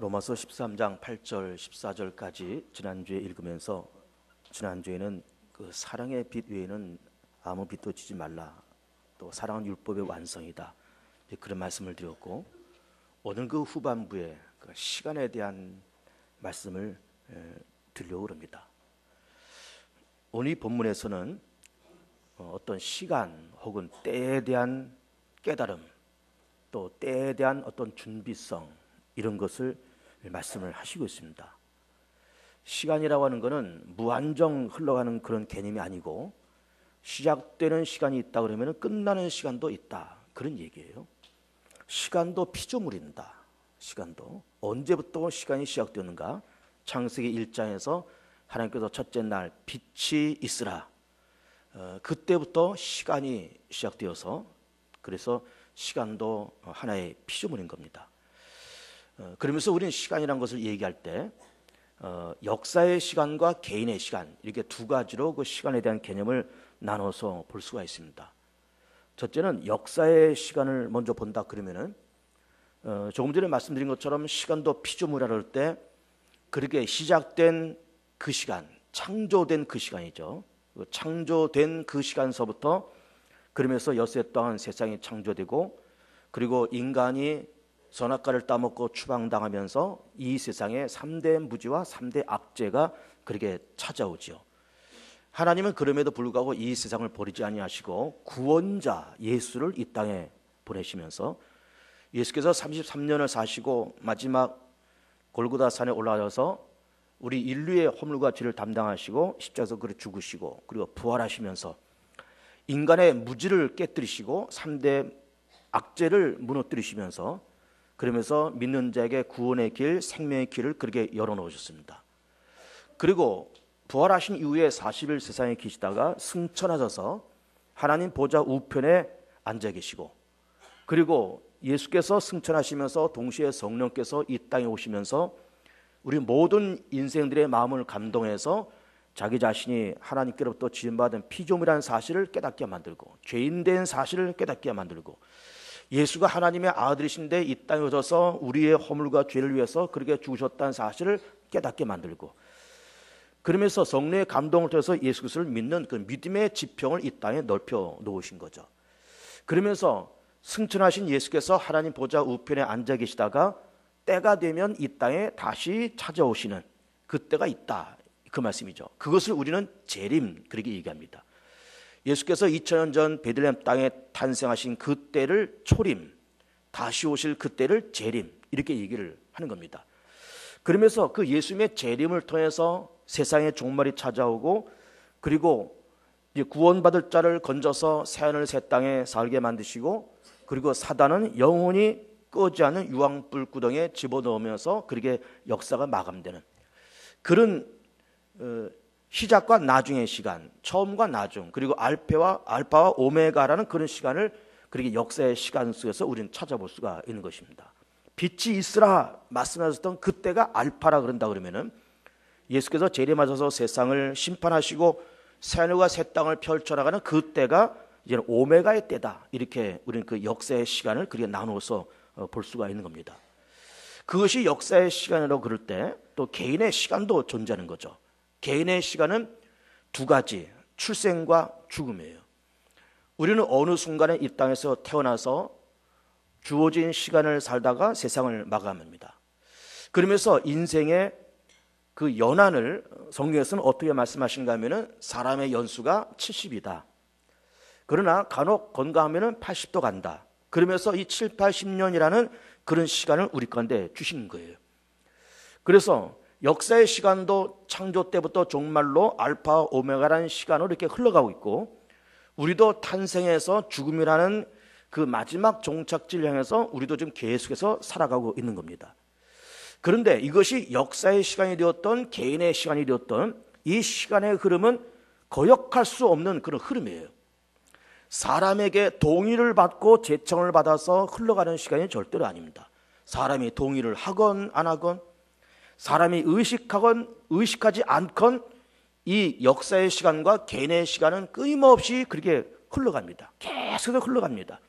로마서 13장 8절 14절까지 지난주에 읽으면서 지난주에는 그 사랑의 빛 외에는 아무 빛도 지지 말라, 또 사랑은 율법의 완성이다, 그런 말씀을 드렸고, 오늘 그 후반부에 그 시간에 대한 말씀을 드리려고 합니다. 오늘 이 본문에서는 어떤 시간 혹은 때에 대한 깨달음, 또 때에 대한 어떤 준비성, 이런 것을 말씀을 하시고 있습니다. 시간이라고 하는 것은 무한정 흘러가는 그런 개념이 아니고, 시작되는 시간이 있다 그러면 끝나는 시간도 있다, 그런 얘기예요. 시간도 피조물입니다. 시간도 언제부터 시간이 시작되는가? 창세기 1장에서 하나님께서 첫째 날 빛이 있으라, 그때부터 시간이 시작되어서, 그래서 시간도 하나의 피조물인 겁니다. 그러면서 우리는 시간이라는 것을 얘기할 때 역사의 시간과 개인의 시간, 이렇게 두 가지로 그 시간에 대한 개념을 나눠서 볼 수가 있습니다. 첫째는 역사의 시간을 먼저 본다 그러면은 조금 전에 말씀드린 것처럼 시간도 피조물이라 할 때 그렇게 시작된 그 시간, 창조된 그 시간이죠. 창조된 그 시간서부터 그러면서 엿새 동안 세상이 창조되고, 그리고 인간이 선악과를 따먹고 추방당하면서 이 세상에 3대 무지와 3대 악재가 그렇게 찾아오죠. 하나님은 그럼에도 불구하고 이 세상을 버리지 아니하시고 구원자 예수를 이 땅에 보내시면서, 예수께서 33년을 사시고 마지막 골고다 산에 올라가서 우리 인류의 허물과 죄를 담당하시고 십자가에서 그를 죽으시고, 그리고 부활하시면서 인간의 무지를 깨뜨리시고 3대 악재를 무너뜨리시면서, 그러면서 믿는 자에게 구원의 길, 생명의 길을 그렇게 열어놓으셨습니다. 그리고 부활하신 이후에 40일 세상에 계시다가 승천하셔서 하나님 보좌 우편에 앉아 계시고, 그리고 예수께서 승천하시면서 동시에 성령께서 이 땅에 오시면서 우리 모든 인생들의 마음을 감동해서 자기 자신이 하나님께로부터 지음받은 피조물이라는 사실을 깨닫게 만들고, 죄인된 사실을 깨닫게 만들고, 예수가 하나님의 아들이신데 이 땅에 오셔서 우리의 허물과 죄를 위해서 그렇게 죽으셨다는 사실을 깨닫게 만들고, 그러면서 성령의 감동을 통해서 예수 그리스도를 믿는 그 믿음의 지평을 이 땅에 넓혀 놓으신 거죠. 그러면서 승천하신 예수께서 하나님 보좌 우편에 앉아 계시다가 때가 되면 이 땅에 다시 찾아오시는 그때가 있다, 그 말씀이죠. 그것을 우리는 재림, 그렇게 얘기합니다. 예수께서 2000년 전 베들레헴 땅에 탄생하신 그때를 초림, 다시 오실 그때를 재림, 이렇게 얘기를 하는 겁니다. 그러면서 그 예수님의 재림을 통해서 세상의 종말이 찾아오고, 그리고 이제 구원받을 자를 건져서 새하늘 새 땅에 살게 만드시고, 그리고 사단은 영원히 꺼지 않는 유황불 구덩이에 집어넣으면서 그렇게 역사가 마감되는 그런 시작과 나중의 시간, 처음과 나중, 그리고 알파와 오메가라는 그런 시간을 그렇게 역사의 시간 속에서 우리는 찾아볼 수가 있는 것입니다. 빛이 있으라 말씀하셨던 그때가 알파라 그런다 그러면은, 예수께서 재림하셔서 세상을 심판하시고 새하늘과 새 땅을 펼쳐나가는 그때가 이제 오메가의 때다, 이렇게 우리는 그 역사의 시간을 그렇게 나누어서 볼 수가 있는 겁니다. 그것이 역사의 시간이라고 그럴 때 또 개인의 시간도 존재하는 거죠. 개인의 시간은 두 가지, 출생과 죽음이에요. 우리는 어느 순간에 이 땅에서 태어나서 주어진 시간을 살다가 세상을 마감합니다. 그러면서 인생의 그 연한을 성경에서는 어떻게 말씀하시는가 하면은 사람의 연수가 70이다. 그러나 간혹 건강하면은 80도 간다. 그러면서 이 7, 80년이라는 그런 시간을 우리 가운데 주신 거예요. 그래서 역사의 시간도 창조 때부터 종말로 알파 오메가라는 시간으로 이렇게 흘러가고 있고, 우리도 탄생해서 죽음이라는 그 마지막 종착지를 향해서 우리도 지금 계속해서 살아가고 있는 겁니다. 그런데 이것이 역사의 시간이 되었던 개인의 시간이 되었던 이 시간의 흐름은 거역할 수 없는 그런 흐름이에요. 사람에게 동의를 받고 제청을 받아서 흘러가는 시간이 절대로 아닙니다. 사람이 동의를 하건 안 하건, 사람이 의식하건 의식하지 않건 이 역사의 시간과 개인의 시간은 끊임없이 그렇게 흘러갑니다. 계속 흘러갑니다.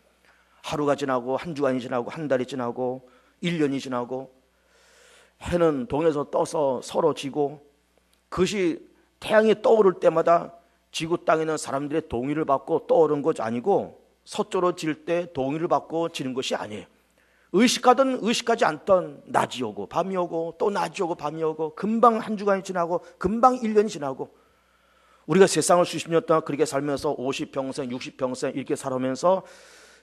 하루가 지나고 한 주간이 지나고 한 달이 지나고 1년이 지나고, 해는 동에서 떠서 서로 지고, 그것이 태양이 떠오를 때마다 지구 땅에 있는 사람들의 동의를 받고 떠오른 것이 아니고 서쪽으로 질 때 동의를 받고 지는 것이 아니에요. 의식하든 의식하지 않던 낮이 오고 밤이 오고 또 낮이 오고 밤이 오고, 금방 한 주간이 지나고 금방 1년이 지나고, 우리가 세상을 수십 년 동안 그렇게 살면서 50평생 60평생 이렇게 살아오면서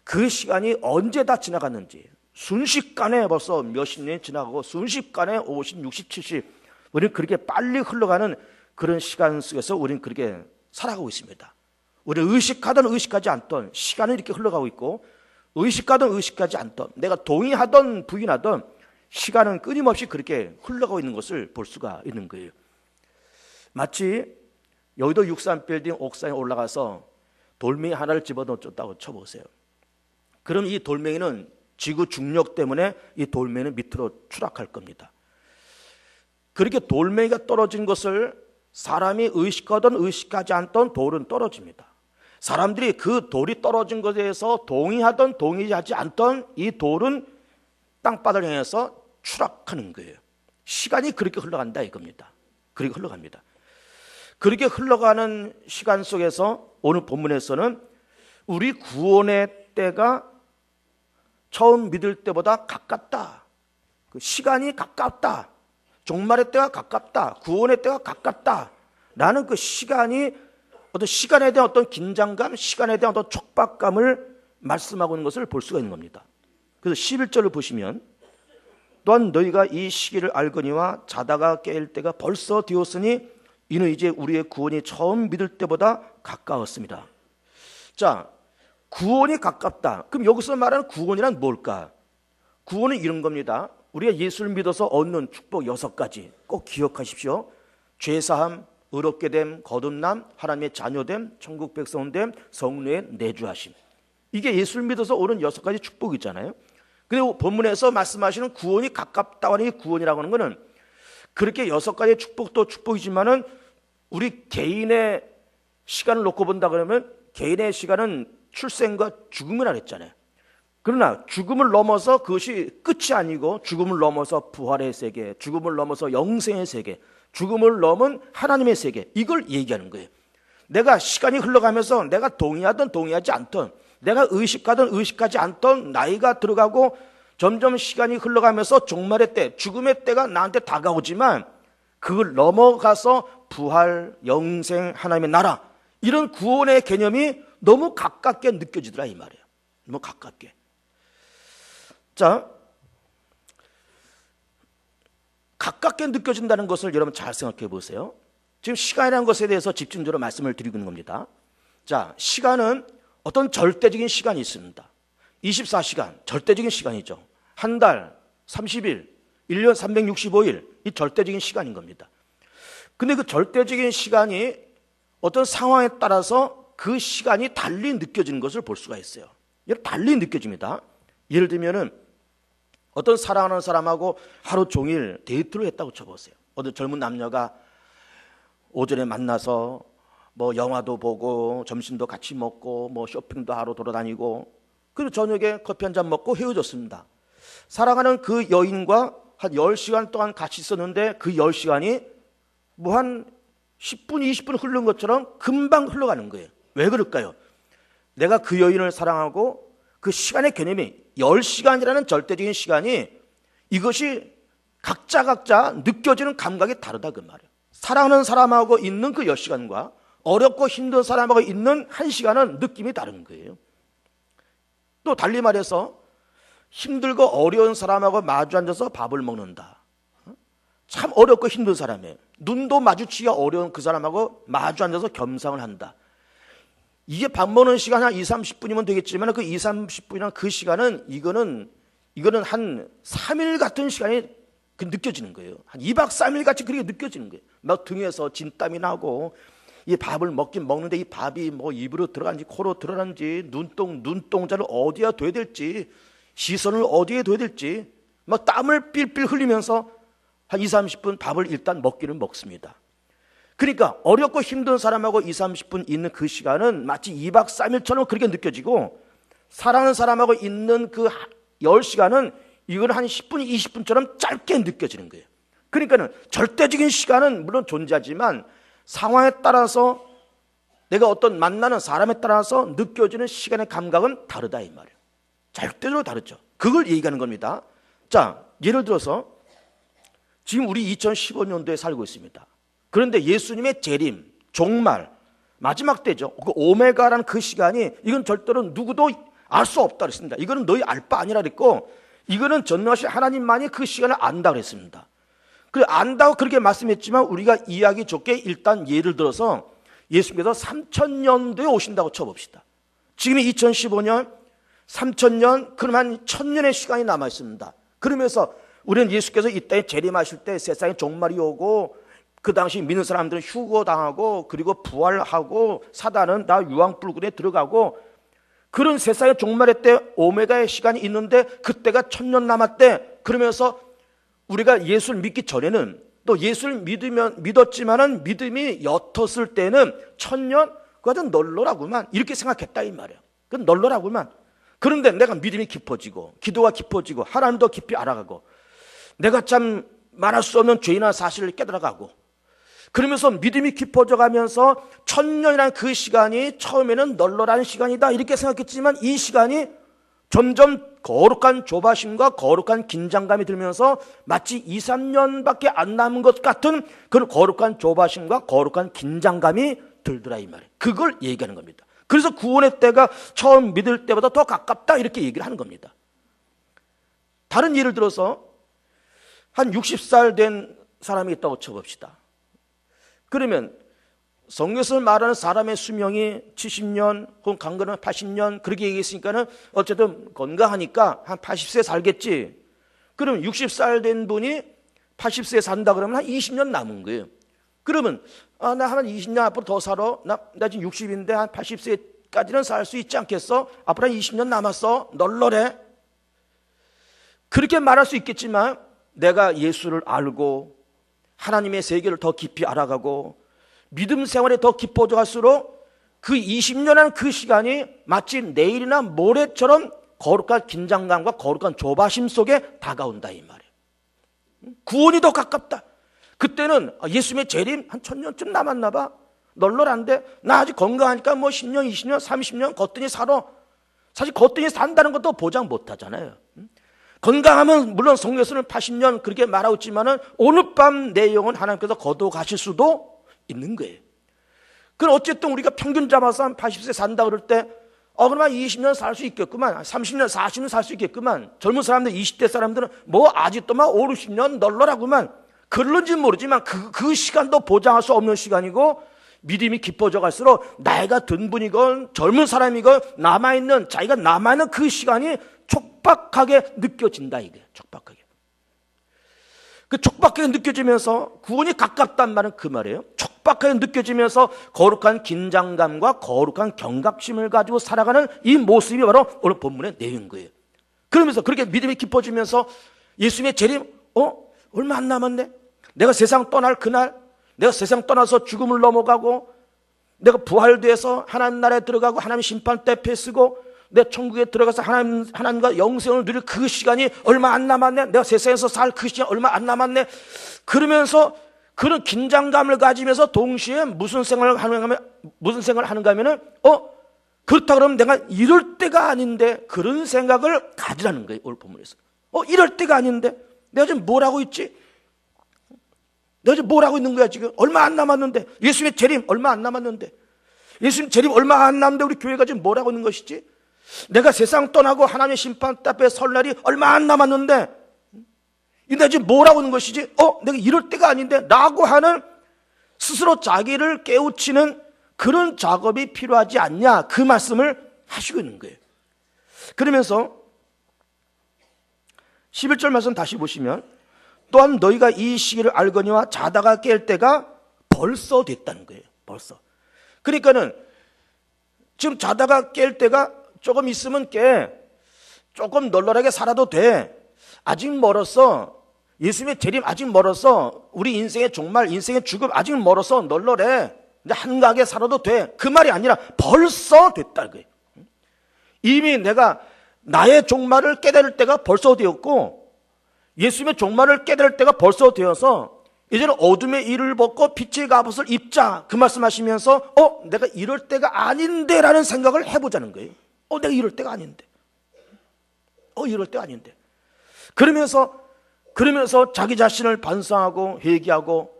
그 시간이 언제 다 지나갔는지, 순식간에 벌써 몇십 년이 지나가고 순식간에 50, 60, 70, 우리는 그렇게 빨리 흘러가는 그런 시간 속에서 우리는 그렇게 살아가고 있습니다. 우리는 의식하든 의식하지 않던 시간은 이렇게 흘러가고 있고, 의식하든 의식하지 않던, 내가 동의하든 부인하든 시간은 끊임없이 그렇게 흘러가고 있는 것을 볼 수가 있는 거예요. 마치 여의도 63빌딩 옥상에 올라가서 돌멩이 하나를 집어넣었다고 쳐보세요. 그럼 이 돌멩이는 지구 중력 때문에 이 돌멩이는 밑으로 추락할 겁니다. 그렇게 돌멩이가 떨어진 것을 사람이 의식하든 의식하지 않던 돌은 떨어집니다. 사람들이 그 돌이 떨어진 것에 대해서 동의하든 동의하지 않던 이 돌은 땅바닥을 향해서 추락하는 거예요. 시간이 그렇게 흘러간다 이겁니다. 그렇게 흘러갑니다. 그렇게 흘러가는 시간 속에서 오늘 본문에서는 우리 구원의 때가 처음 믿을 때보다 가깝다, 그 시간이 가깝다, 종말의 때가 가깝다, 구원의 때가 가깝다 라는 그 시간이, 어떤 시간에 대한 어떤 긴장감, 시간에 대한 어떤 촉박감을 말씀하고 있는 것을 볼 수가 있는 겁니다. 그래서 11절을 보시면, 또한 너희가 이 시기를 알거니와 자다가 깨일 때가 벌써 되었으니 이는 이제 우리의 구원이 처음 믿을 때보다 가까웠습니다. 자, 구원이 가깝다. 그럼 여기서 말하는 구원이란 뭘까? 구원은 이런 겁니다. 우리가 예수를 믿어서 얻는 축복 6가지 꼭 기억하십시오. 죄사함, 의롭게 됨, 거듭남, 하나님의 자녀됨, 천국 백성됨, 성령의 내주하심. 이게 예수를 믿어서 오는 6가지 축복이잖아요. 그리고 본문에서 말씀하시는 구원이 가깝다고 하는 이 구원이라고 하는 것은 그렇게 6가지의 축복도 축복이지만은 우리 개인의 시간을 놓고 본다 그러면 개인의 시간은 출생과 죽음이라 그랬잖아요. 그러나 죽음을 넘어서 그것이 끝이 아니고 죽음을 넘어서 부활의 세계, 죽음을 넘어서 영생의 세계, 죽음을 넘은 하나님의 세계, 이걸 얘기하는 거예요. 내가 시간이 흘러가면서 내가 동의하든 동의하지 않든, 내가 의식하든 의식하지 않던 나이가 들어가고 점점 시간이 흘러가면서 종말의 때, 죽음의 때가 나한테 다가오지만 그걸 넘어가서 부활, 영생, 하나님의 나라, 이런 구원의 개념이 너무 가깝게 느껴지더라 이 말이에요. 너무 가깝게. 자, 가깝게 느껴진다는 것을 여러분 잘 생각해 보세요. 지금 시간이라는 것에 대해서 집중적으로 말씀을 드리고 있는 겁니다. 자, 시간은 어떤 절대적인 시간이 있습니다. 24시간, 절대적인 시간이죠. 한 달, 30일, 1년 365일, 이 절대적인 시간인 겁니다. 근데 그 절대적인 시간이 어떤 상황에 따라서 그 시간이 달리 느껴지는 것을 볼 수가 있어요. 달리 느껴집니다. 예를 들면은 어떤 사랑하는 사람하고 하루 종일 데이트를 했다고 쳐보세요. 어떤 젊은 남녀가 오전에 만나서 뭐 영화도 보고 점심도 같이 먹고 뭐 쇼핑도 하러 돌아다니고, 그리고 저녁에 커피 한 잔 먹고 헤어졌습니다. 사랑하는 그 여인과 한 10시간 동안 같이 있었는데 그 10시간이 뭐 한 10분, 20분 흐른 것처럼 금방 흘러가는 거예요. 왜 그럴까요? 내가 그 여인을 사랑하고 그 시간의 개념이 10시간이라는 절대적인 시간이, 이것이 각자 느껴지는 감각이 다르다 그 말이에요. 사랑하는 사람하고 있는 그 10시간과 어렵고 힘든 사람하고 있는 1시간은 느낌이 다른 거예요. 또 달리 말해서 힘들고 어려운 사람하고 마주 앉아서 밥을 먹는다. 참 어렵고 힘든 사람이에요. 눈도 마주치기가 어려운 그 사람하고 마주 앉아서 겸상을 한다. 이게 밥 먹는 시간 한 2, 30분이면 되겠지만 그 2, 30분이나 그 시간은 이거는 한 3일 같은 시간이 느껴지는 거예요. 한 2박 3일 같이 그렇게 느껴지는 거예요. 막 등에서 진땀이 나고, 이 밥을 먹긴 먹는데 이 밥이 뭐 입으로 들어간지 코로 들어간지 눈동자를 어디에 둬야 될지, 시선을 어디에 둬야 될지 막 땀을 삘삘 흘리면서 한 2, 30분 밥을 일단 먹기는 먹습니다. 그러니까 어렵고 힘든 사람하고 2, 30분 있는 그 시간은 마치 2박 3일처럼 그렇게 느껴지고, 사랑하는 사람하고 있는 그 10시간은 이건 한 10분, 20분처럼 짧게 느껴지는 거예요. 그러니까는 절대적인 시간은 물론 존재하지만 상황에 따라서 내가 어떤 만나는 사람에 따라서 느껴지는 시간의 감각은 다르다 이 말이에요. 절대적으로 다르죠. 그걸 얘기하는 겁니다. 자, 예를 들어서 지금 우리 2015년도에 살고 있습니다. 그런데 예수님의 재림, 종말, 마지막 때죠. 그 오메가라는 그 시간이 이건 절대로 누구도 알 수 없다 그랬습니다. 이거는 너희 알 바 아니라 그랬고 이거는 전능하신 하나님만이 그 시간을 안다 그랬습니다. 그래 안다고 그렇게 말씀했지만 우리가 이해하기 좋게 일단 예를 들어서 예수님께서 3000년도에 오신다고 쳐봅시다. 지금이 2015년, 3000년, 그러면 1000년의 시간이 남아 있습니다. 그러면서 우리는 예수께서 이 땅에 재림하실 때 세상에 종말이 오고 그 당시 믿는 사람들은 휴거당하고 그리고 부활하고 사단은 다 유황불굴에 들어가고 그런 세상의 종말의 때 오메가의 시간이 있는데 그때가 1000년 남았대. 그러면서 우리가 예수를 믿기 전에는 또 예수를 믿었지만은 믿음이 옅었을 때는 1000년 그건 널널하구만 이렇게 생각했다 이 말이에요. 그건 널널하구만. 그런데 내가 믿음이 깊어지고 기도가 깊어지고 하나님도 깊이 알아가고 내가 참 말할 수 없는 죄나 사실을 깨달아가고 그러면서 믿음이 깊어져 가면서 1000년이라는 그 시간이 처음에는 널널한 시간이다 이렇게 생각했지만 이 시간이 점점 거룩한 조바심과 거룩한 긴장감이 들면서 마치 2, 3년밖에 안 남은 것 같은 그런 거룩한 조바심과 거룩한 긴장감이 들더라 이 말이에요. 그걸 얘기하는 겁니다. 그래서 구원의 때가 처음 믿을 때보다 더 가깝다 이렇게 얘기를 하는 겁니다. 다른 예를 들어서 한 60살 된 사람이 있다고 쳐봅시다. 그러면 성경에서 말하는 사람의 수명이 70년 혹은 강건은 80년 그렇게 얘기했으니까는 어쨌든 건강하니까 한 80세 살겠지. 그러면 60살 된 분이 80세 산다 그러면 한 20년 남은 거예요. 그러면 나 한 20년 앞으로 더 살아. 나 지금 60인데 한 80세까지는 살 수 있지 않겠어? 앞으로 한 20년 남았어. 널널해. 그렇게 말할 수 있겠지만 내가 예수를 알고 하나님의 세계를 더 깊이 알아가고 믿음 생활에 더 깊어져 갈수록 그 20년이라는 그 시간이 마치 내일이나 모레처럼 거룩한 긴장감과 거룩한 조바심 속에 다가온다 이 말이에요. 구원이 더 가깝다. 그때는 예수님의 재림 한 1000년쯤 남았나 봐. 널널한데 나 아직 건강하니까 뭐 10년, 20년, 30년 거뜬히 살아. 사실 거뜬히 산다는 것도 보장 못하잖아요. 건강하면 물론 성경에서는 80년 그렇게 말하고 있지만은 오늘 밤 내 영혼 하나님께서 거두어 가실 수도 있는 거예요. 그럼 어쨌든 우리가 평균 잡아서 한 80세 산다 그럴 때 그러면 20년 살 수 있겠구만. 30년, 40년 살 수 있겠구만. 젊은 사람들, 20대 사람들은 뭐 아직도 막 5, 60년 널널하구만. 그럴는지 모르지만 그 시간도 보장할 수 없는 시간이고 믿음이 깊어져 갈수록 나이가 든 분이건 젊은 사람이건 자기가 남아있는 그 시간이 촉박하게 느껴진다 이게 촉박하게. 그 촉박하게 느껴지면서 구원이 가깝단 말은 그 말이에요. 촉박하게 느껴지면서 거룩한 긴장감과 거룩한 경각심을 가지고 살아가는 이 모습이 바로 오늘 본문의 내용인 거예요. 그러면서 그렇게 믿음이 깊어지면서 예수님의 재림 얼마 안 남았네. 내가 세상 떠날 그날, 내가 세상 떠나서 죽음을 넘어가고 내가 부활돼서 하나님 나라에 들어가고 하나님 심판 때 패쓰고 내 천국에 들어가서 하나님과 영생을 누릴 그 시간이 얼마 안 남았네. 내가 세상에서 살 그 시간 얼마 안 남았네. 그러면서 그런 긴장감을 가지면서 동시에 무슨 생활을 하는가 하면은 그렇다 그러면 내가 이럴 때가 아닌데 그런 생각을 가지라는 거예요. 오늘 본문에서. 이럴 때가 아닌데 내가 지금 뭘 하고 있지? 내가 지금 뭘 하고 있는 거야 지금? 얼마 안 남았는데 예수님의 재림 얼마 안 남았는데 예수님 재림 얼마 안 남았는데 우리 교회가 지금 뭘 하고 있는 것이지? 내가 세상 떠나고 하나님의 심판 앞에 설 날이 얼마 안 남았는데 내가 지금 뭘 하고 있는 것이지? 내가 이럴 때가 아닌데 라고 하는 스스로 자기를 깨우치는 그런 작업이 필요하지 않냐 그 말씀을 하시고 있는 거예요. 그러면서 11절 말씀 다시 보시면 또한 너희가 이 시기를 알거니와 자다가 깰 때가 벌써 됐다는 거예요. 벌써. 그러니까는 지금 자다가 깰 때가 조금 있으면 깨. 조금 널널하게 살아도 돼. 아직 멀었어. 예수님의 재림 아직 멀었어. 우리 인생의 종말, 인생의 죽음 아직 멀었어. 널널해. 이제 한가하게 살아도 돼. 그 말이 아니라 벌써 됐다는 거예요. 이미 내가 나의 종말을 깨달을 때가 벌써 되었고 예수님의 종말을 깨달을 때가 벌써 되어서 이제는 어둠의 일을 벗고 빛의 갑옷을 입자, 그 말씀하시면서 내가 이럴 때가 아닌데 라는 생각을 해보자는 거예요. 내가 이럴 때가 아닌데, 이럴 때가 아닌데. 그러면서 자기 자신을 반성하고 회개하고,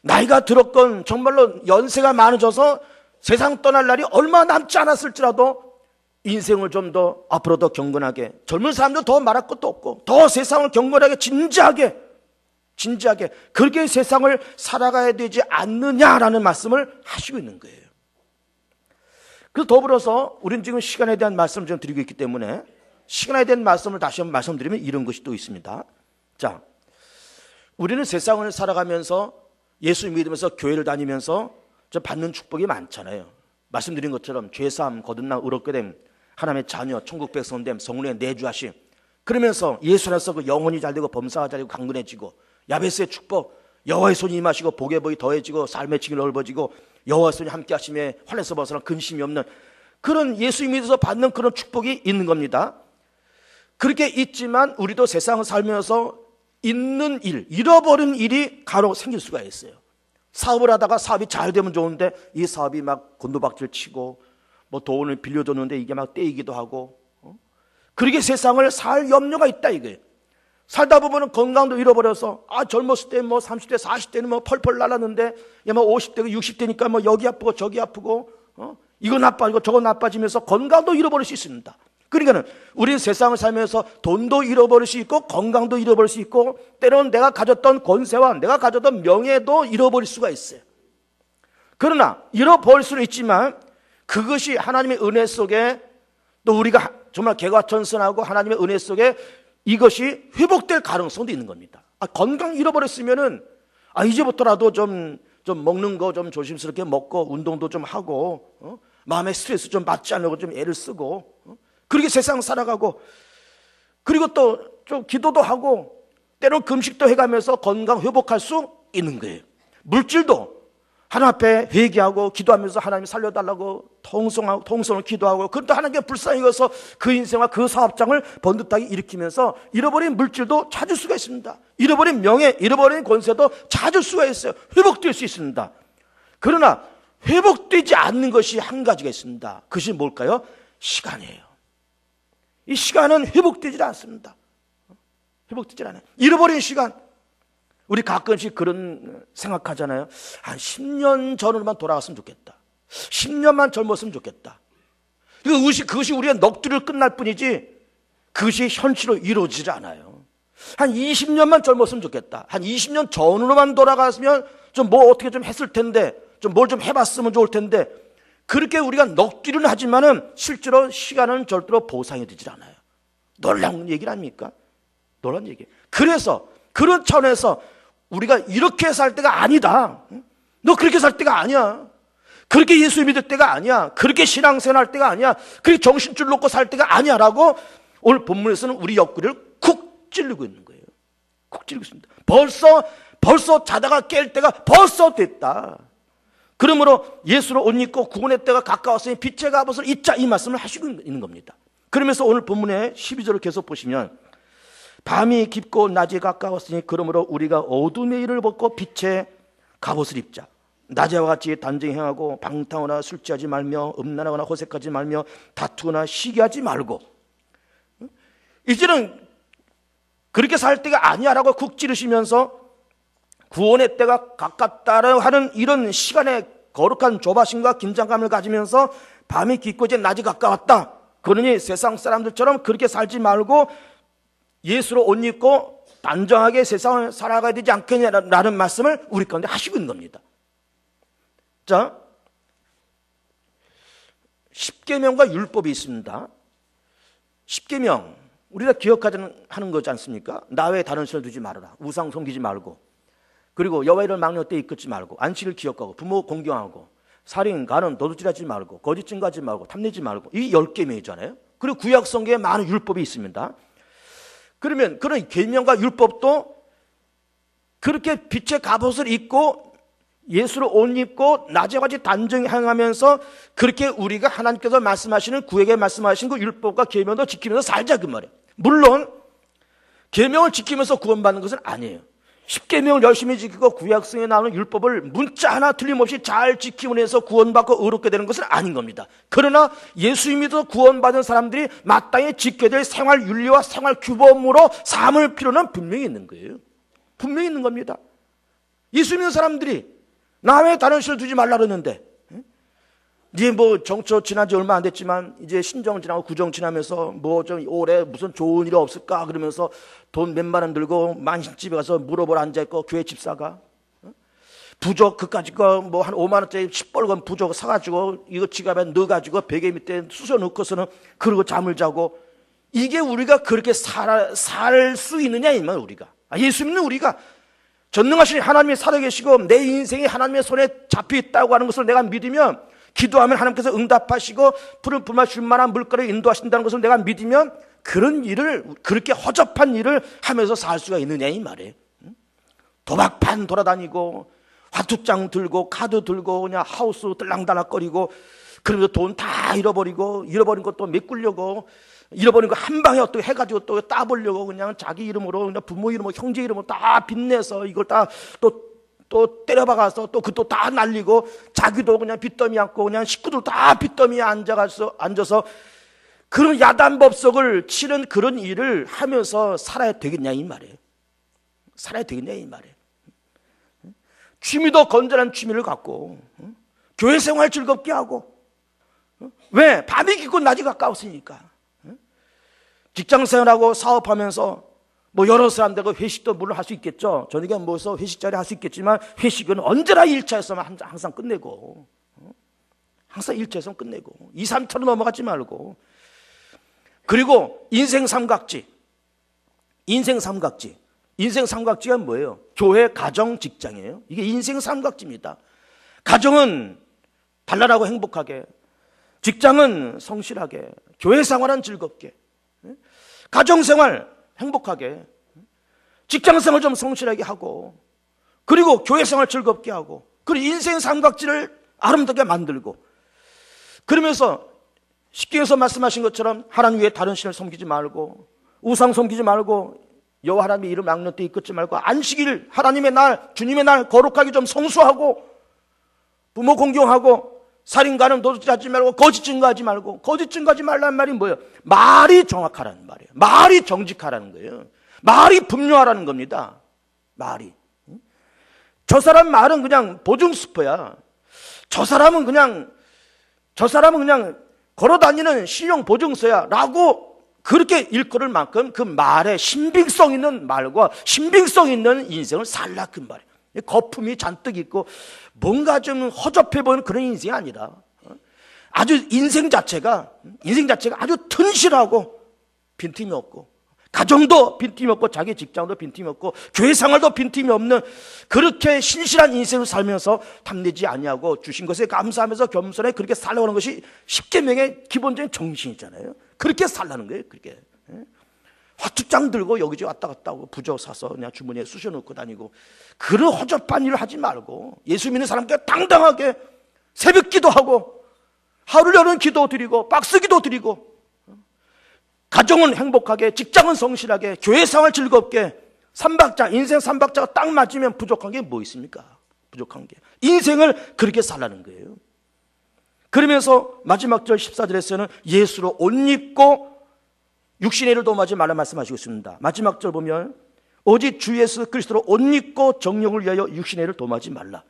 나이가 들었건 정말로 연세가 많아져서 세상 떠날 날이 얼마 남지 않았을지라도 인생을 좀 더 앞으로 더 경건하게, 젊은 사람들 더 말할 것도 없고 더 세상을 경건하게 진지하게 그렇게 세상을 살아가야 되지 않느냐라는 말씀을 하시고 있는 거예요. 그래서 더불어서 우리는 지금 시간에 대한 말씀을 좀 드리고 있기 때문에 시간에 대한 말씀을 다시 한번 말씀드리면 이런 것이 또 있습니다. 자, 우리는 세상을 살아가면서 예수 믿으면서 교회를 다니면서 좀 받는 축복이 많잖아요. 말씀드린 것처럼 죄사함 거듭나 의롭게 됨, 하나님의 자녀, 천국 백성 됨, 성령의 내주하심, 그러면서 예수 안에서 그 영혼이 잘되고 범사가 잘되고 강건해지고, 야베스의 축복, 여호와의 손이 임하시고 복의 복이 더해지고 삶의 층이 넓어지고 여호와의 손이 함께 하심에 환난에서 벗어나 근심이 없는 그런 예수 믿어서 받는 그런 축복이 있는 겁니다. 그렇게 있지만 우리도 세상을 살면서 있는 일, 잃어버린 일이 간혹 생길 수가 있어요. 사업을 하다가 사업이 잘 되면 좋은데 이 사업이 막 곤두박질 치고, 뭐 돈을 빌려줬는데 이게 막 떼이기도 하고, 그렇게 세상을 살 염려가 있다 이거예요. 살다 보면은 건강도 잃어버려서, 젊었을 때 뭐 30대 40대는 뭐 펄펄 날았는데, 뭐 50대고 60대니까 뭐 여기 아프고 저기 아프고, 이거 나빠지고 저거 나빠지면서 건강도 잃어버릴 수 있습니다. 그러니까는 우리 세상을 살면서 돈도 잃어버릴 수 있고 건강도 잃어버릴 수 있고, 때로는 내가 가졌던 권세와 내가 가졌던 명예도 잃어버릴 수가 있어요. 그러나 잃어버릴 수는 있지만 그것이 하나님의 은혜 속에, 또 우리가 정말 개과천선하고 하나님의 은혜 속에 이것이 회복될 가능성도 있는 겁니다. 건강 잃어버렸으면은 이제부터라도 좀 먹는 거 좀 조심스럽게 먹고 운동도 좀 하고, 마음의 스트레스 좀 받지 않으려고 좀 애를 쓰고, 그렇게 세상 살아가고, 그리고 또 좀 기도도 하고 때론 금식도 해가면서 건강 회복할 수 있는 거예요. 물질도 하나님 앞에 회개하고 기도하면서 하나님 살려달라고 통성을 기도하고, 그런데 하나님께 불쌍히 여겨서 그 인생과 그 사업장을 번듯하게 일으키면서 잃어버린 물질도 찾을 수가 있습니다. 잃어버린 명예, 잃어버린 권세도 찾을 수가 있어요. 회복될 수 있습니다. 그러나 회복되지 않는 것이 한 가지가 있습니다. 그것이 뭘까요? 시간이에요. 이 시간은 회복되지 않습니다. 회복되지 않아요. 잃어버린 시간. 우리 가끔씩 그런 생각하잖아요. 한 10년 전으로만 돌아갔으면 좋겠다. 10년만 젊었으면 좋겠다. 그것이 우리의 넋두리로 끝날 뿐이지 그것이 현실로 이루어지지 않아요. 한 20년만 젊었으면 좋겠다. 한 20년 전으로만 돌아갔으면 좀 뭐 어떻게 좀 했을 텐데, 좀 뭘 좀 해봤으면 좋을 텐데, 그렇게 우리가 넋두리는 하지만은 실제로 시간은 절대로 보상이 되질 않아요. 놀라운 얘기 아닙니까? 놀라운 얘기. 그래서 그런 차원에서 우리가 이렇게 살 때가 아니다. 너 그렇게 살 때가 아니야. 그렇게 예수 믿을 때가 아니야. 그렇게 신앙생활 할 때가 아니야. 그렇게 정신줄 놓고 살 때가 아니야 라고 오늘 본문에서는 우리 옆구리를 쿡 찌르고 있는 거예요. 쿡 찌르고 있습니다. 벌써 자다가 깰 때가 벌써 됐다. 그러므로 예수로 옷 입고 구원의 때가 가까웠으니 빛의 갑옷을 입자, 이 말씀을 하시고 있는 겁니다. 그러면서 오늘 본문의 12절을 계속 보시면, 밤이 깊고 낮이 가까웠으니 그러므로 우리가 어둠의 일을 벗고 빛의 갑옷을 입자. 낮에와 같이 단정히 행하고 방탕하거나 술 취하지 말며 음란하거나 호색하지 말며 다투거나 시기하지 말고. 이제는 그렇게 살 때가 아니야라고 쿡 찌르시면서 구원의 때가 가깝다라고 하는 이런 시간의 거룩한 조바심과 긴장감을 가지면서 밤이 깊고 이제 낮이 가까웠다. 그러니 세상 사람들처럼 그렇게 살지 말고 예수로 옷 입고 단정하게 세상을 살아가야 되지 않겠냐라는 말씀을 우리 가운데 하시고 있는 겁니다. 자, 십계명과 율법이 있습니다. 십계명, 우리가 기억하는 거지 않습니까? 나 외에 다른 신을 두지 말아라. 우상 섬기지 말고, 그리고 여호와의 이름을 망령 때 이끌지 말고, 안식을 기억하고, 부모 공경하고, 살인, 간음, 도둑질하지 말고, 거짓 증거하지 말고, 탐내지 말고, 이 10계명이잖아요. 그리고 구약 성경에 많은 율법이 있습니다. 그러면 그런 계명과 율법도 그렇게 빛의 갑옷을 입고 예수로 옷 입고 낮에 같이 단정히 행하면서 그렇게 우리가 하나님께서 말씀하시는, 구약에 말씀하신 그 율법과 계명도 지키면서 살자 그 말이에요. 물론 계명을 지키면서 구원받는 것은 아니에요. 10계명을 열심히 지키고 구약성에 나오는 율법을 문자 하나 틀림없이 잘 지키면 해서 구원받고 의롭게 되는 것은 아닌 겁니다. 그러나 예수 믿어 구원받은 사람들이 마땅히 지켜야 될 생활 윤리와 생활 규범으로 삼을 필요는 분명히 있는 거예요. 분명히 있는 겁니다. 예수 믿는 사람들이 남의 다른 신을 두지 말라 그러는데, 네 뭐 정초 지난 지 얼마 안 됐지만 이제 신정 지나고 구정 지나면서 뭐 좀 올해 무슨 좋은 일이 없을까 그러면서 돈 몇만 원 들고 만신집에 가서 무릎을 앉아있고 교회 집사가 부적 그까짓 거 뭐 한 5만 원짜리 시뻘건 부적 사가지고 이거 지갑에 넣어가지고 베개 밑에 쑤셔 넣고서는 그러고 잠을 자고, 이게 우리가 그렇게 살 수 있느냐 이 말. 우리가 예수 믿는 우리가 전능하신 하나님이 살아계시고 내 인생이 하나님의 손에 잡혀 있다고 하는 것을 내가 믿으면, 기도하면 하나님께서 응답하시고 푸른 풀만 줄 만한 물가를 인도하신다는 것을 내가 믿으면 그런 일을, 그렇게 허접한 일을 하면서 살 수가 있느냐 이 말이에요. 도박판 돌아다니고 화투장 들고 카드 들고 그냥 하우스 들락달락거리고 그러면서 돈 다 잃어버리고, 잃어버린 것도 메꾸려고, 잃어버린 거 한 방에 어떻게 해가지고 또 따보려고 그냥 자기 이름으로 그냥 부모 이름으로 형제 이름으로 다 빚내서 이걸 다 또 때려박아서 또 그것도 다 날리고, 자기도 그냥 빚더미 안고 그냥 식구들 다 빚더미에 앉아서 그런 야단법석을 치는 그런 일을 하면서 살아야 되겠냐 이 말이에요. 살아야 되겠냐 이 말이에요. 취미도 건전한 취미를 갖고 교회 생활 즐겁게 하고, 왜? 밤이 깊고 낮이 가까웠으니까. 직장 생활하고 사업하면서 뭐 여러 사람들과 회식도 물론 할 수 있겠죠. 저녁에 모여서 회식 자리 할 수 있겠지만 회식은 언제나 1차에서만 항상 끝내고, 항상 1차에서 끝내고 2, 3차로 넘어가지 말고. 그리고 인생 삼각지. 인생 삼각지가 뭐예요? 교회, 가정, 직장이에요. 이게 인생 삼각지입니다. 가정은 단란하고 행복하게, 직장은 성실하게, 교회 생활은 즐겁게, 가정 생활 행복하게, 직장 생활 좀 성실하게 하고, 그리고 교회 생활 즐겁게 하고, 그리고 인생 삼각지를 아름답게 만들고, 그러면서 십계에서 말씀하신 것처럼 하나님 외에 다른 신을 섬기지 말고, 우상 섬기지 말고, 여호와 하나님의 이름 악령 때 이끌지 말고, 안식일 하나님의 날, 주님의 날 거룩하게 좀 성수하고, 부모 공경하고, 살인가는 도둑질하지 말고, 거짓 증거하지 말고. 거짓 증거하지 말라는 말이 뭐예요? 말이 정확하라는 말이에요. 말이 정직하라는 거예요. 말이 분명하라는 겁니다. 말이. 저 사람 말은 그냥 보증수퍼야. 저 사람은 그냥 걸어다니는 신용 보증서야 라고 그렇게 일컬을 만큼 그 말에 신빙성 있는 말과 신빙성 있는 인생을 살라 그 말이에요. 거품이 잔뜩 있고 뭔가 좀 허접해 보이는 그런 인생이 아니라, 아주 인생 자체가 아주 튼실하고 빈틈이 없고, 가정도 빈틈이 없고, 자기 직장도 빈틈이 없고, 교회 생활도 빈틈이 없는 그렇게 신실한 인생을 살면서 탐내지 아니하고 주신 것에 감사하면서 겸손하게 그렇게 살려고 하는 것이 십계명의 기본적인 정신이잖아요. 그렇게 살라는 거예요. 그렇게 화투장 들고 여기저기 왔다 갔다 하고 부적 사서 그냥 주머니에 쑤셔 넣고 다니고, 그런 허접한 일을 하지 말고 예수 믿는 사람께 당당하게 새벽 기도하고 하루 여는 기도 드리고 박스 기도 드리고, 가정은 행복하게, 직장은 성실하게, 교회 생활 즐겁게, 인생 삼박자가 딱 맞으면 부족한 게 뭐 있습니까? 부족한 게. 인생을 그렇게 살라는 거예요. 그러면서 마지막 절 14절에서는 예수로 옷 입고 육신의 일을 도모하지 말라 말씀하시고 있습니다. 마지막 절 보면 오직 주 예수 그리스도로 옷 입고 정령을 위하여 육신의 일을 도모하지 말라.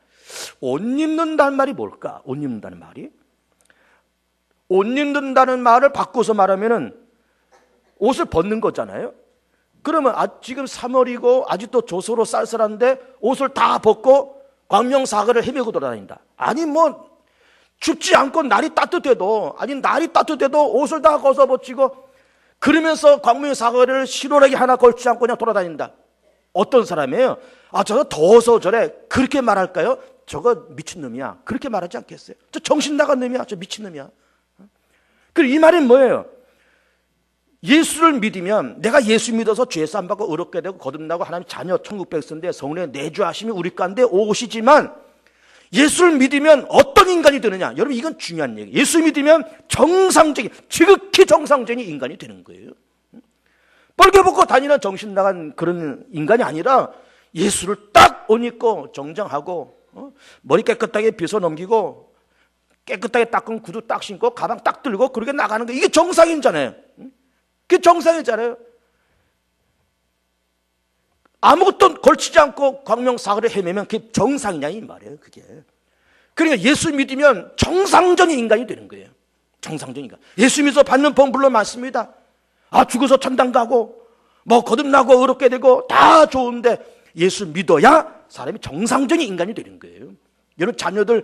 옷 입는다는 말이 뭘까? 옷 입는다는 말이, 옷 입는다는 말을 바꿔서 말하면은 옷을 벗는 거잖아요. 그러면 지금 3월이고 아직도 조소로 쌀쌀한데 옷을 다 벗고 광명사거리를 헤매고 돌아다닌다. 아니 뭐 춥지 않고 날이 따뜻해도 옷을 다 벗어벗히고 그러면서 광명사거리를 실오라기 하나 걸지 않고 그냥 돌아다닌다. 어떤 사람이에요? 저거 더워서 저래. 그렇게 말할까요? 저거 미친놈이야. 그렇게 말하지 않겠어요? 저 정신 나간 놈이야. 저 미친놈이야. 그리고 이 말은 뭐예요? 예수를 믿으면, 내가 예수 믿어서 죄사 안 받고 의롭게 되고 거듭나고 하나님 자녀 천국 백성인데 성령의 내주하심이 우리 가운데 오시지만, 예수를 믿으면 어떤 인간이 되느냐? 여러분 이건 중요한 얘기예요. 예수 믿으면 정상적인, 지극히 정상적인 인간이 되는 거예요. 벌겨벗고 다니는 정신 나간 그런 인간이 아니라 예수를 딱 옷 입고 정장하고 머리 깨끗하게 빗어 넘기고 깨끗하게 닦은 구두 딱 신고 가방 딱 들고 그렇게 나가는 거, 이게 정상이잖아요. 그게 정상이잖아요. 아무것도 걸치지 않고 광명사거리를 헤매면 그게 정상이냐 이 말이에요. 그게. 그러니까 예수 믿으면 정상적인 인간이 되는 거예요. 정상적인 인간. 예수 믿어서 받는 복 물론 많습니다. 죽어서 천당 가고 뭐 거듭나고 의롭게 되고 다 좋은데, 예수 믿어야 사람이 정상적인 인간이 되는 거예요. 여러분 자녀들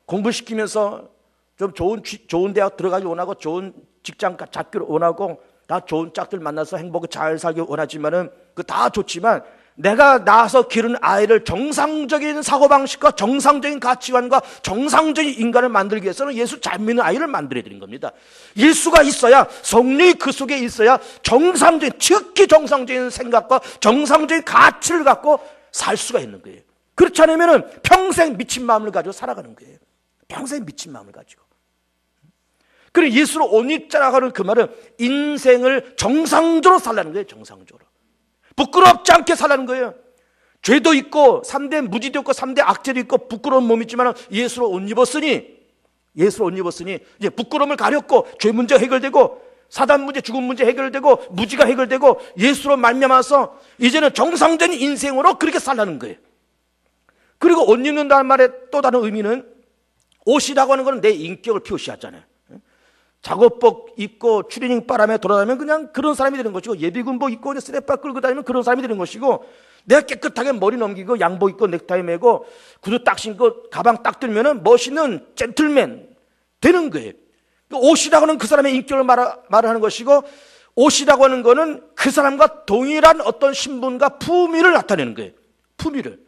공부시키면서 좀 좋은 대학 들어가기 원하고 좋은 직장 잡기를 원하고 다 좋은 짝들 만나서 행복을 잘 살기 원하지만은 그 다 좋지만, 내가 낳아서 기른 아이를 정상적인 사고방식과 정상적인 가치관과 정상적인 인간을 만들기 위해서는 예수 잘 믿는 아이를 만들어야 되는 겁니다. 예수가 있어야, 성령이 그 속에 있어야 정상적인, 특히 정상적인 생각과 정상적인 가치를 갖고 살 수가 있는 거예요. 그렇지 않으면 평생 미친 마음을 가지고 살아가는 거예요. 평생 미친 마음을 가지고. 그리고 예수로 옷 입자라고 하는 그 말은 인생을 정상적으로 살라는 거예요. 정상적으로. 부끄럽지 않게 살라는 거예요. 죄도 있고 3대 무지도 있고 3대 악죄도 있고 부끄러운 몸이 있지만 예수로 옷 입었으니 이제 부끄러움을 가렸고 죄 문제 해결되고 사단 문제, 죽음 문제 해결되고 무지가 해결되고 예수로 말미암아서 이제는 정상적인 인생으로 그렇게 살라는 거예요. 그리고 옷 입는다는 말의 또 다른 의미는, 옷이라고 하는 것은 내 인격을 표시하잖아요. 작업복 입고 추리닝 바람에 돌아다니면 그냥 그런 사람이 되는 것이고, 예비군복 입고 스레빠 끌고 다니면 그런 사람이 되는 것이고, 내가 깨끗하게 머리 넘기고 양복 입고 넥타이 매고 구두 딱 신고 가방 딱 들면은 멋있는 젠틀맨 되는 거예요. 옷이라고 하는 그 사람의 인격을 말하는 것이고, 옷이라고 하는 것은 그 사람과 동일한 어떤 신분과 품위를 나타내는 거예요. 품위를.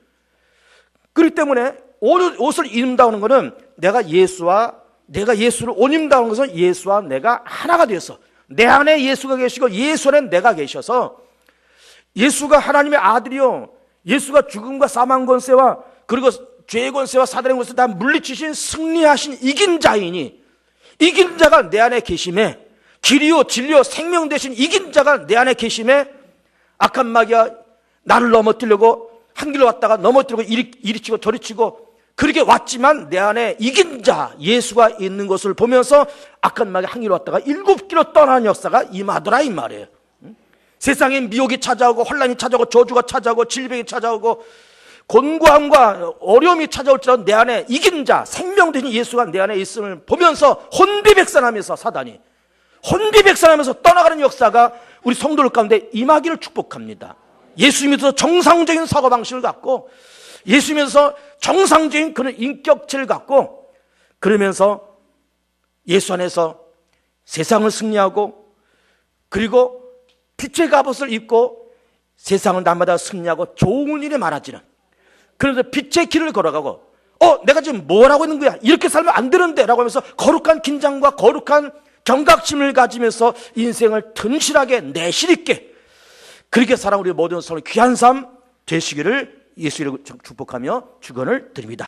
그렇기 때문에 옷을 입는다고 하는 것은 내가 예수를 옷 입는다는 것은 예수와 내가 하나가 되어서, 내 안에 예수가 계시고 예수 안에 내가 계셔서, 예수가 하나님의 아들이요, 예수가 죽음과 사망 권세와 그리고 죄의 권세와 사단의 권세 다 물리치신 승리하신 이긴 자이니, 이긴 자가 내 안에 계심에, 길이요 진리요 생명 되신 이긴 자가 내 안에 계심에, 악한 마귀가 나를 넘어뜨리려고 한 길로 왔다가 넘어뜨리고 이리 치고 저리 치고 그렇게 왔지만, 내 안에 이긴 자 예수가 있는 것을 보면서 악한 마귀가 한 길로 왔다가 7길로 떠나는 역사가 임하더라 이 말이에요. 세상에 미혹이 찾아오고 혼란이 찾아오고 저주가 찾아오고 질병이 찾아오고 곤고함과 어려움이 찾아올지라도 내 안에 이긴 자, 생명 되신 예수가 내 안에 있음을 보면서 혼비백산하면서, 사단이 혼비백산하면서 떠나가는 역사가 우리 성도들 가운데 임하기를 축복합니다. 예수 믿어서 정상적인 사고방식을 갖고, 예수 믿어서 정상적인 그런 인격체를 갖고, 그러면서 예수 안에서 세상을 승리하고, 그리고 빛의 갑옷을 입고 세상을 날마다 승리하고 좋은 일이 많아지는, 그래서 빛의 길을 걸어가고, 내가 지금 뭘 하고 있는 거야? 이렇게 살면 안 되는데 라고 하면서 거룩한 긴장과 거룩한 경각심을 가지면서 인생을 튼실하게 내실 있게 그렇게 살아온 우리 모든 성도 귀한 삶 되시기를 예수 이름으로 축복하며 축원을 드립니다.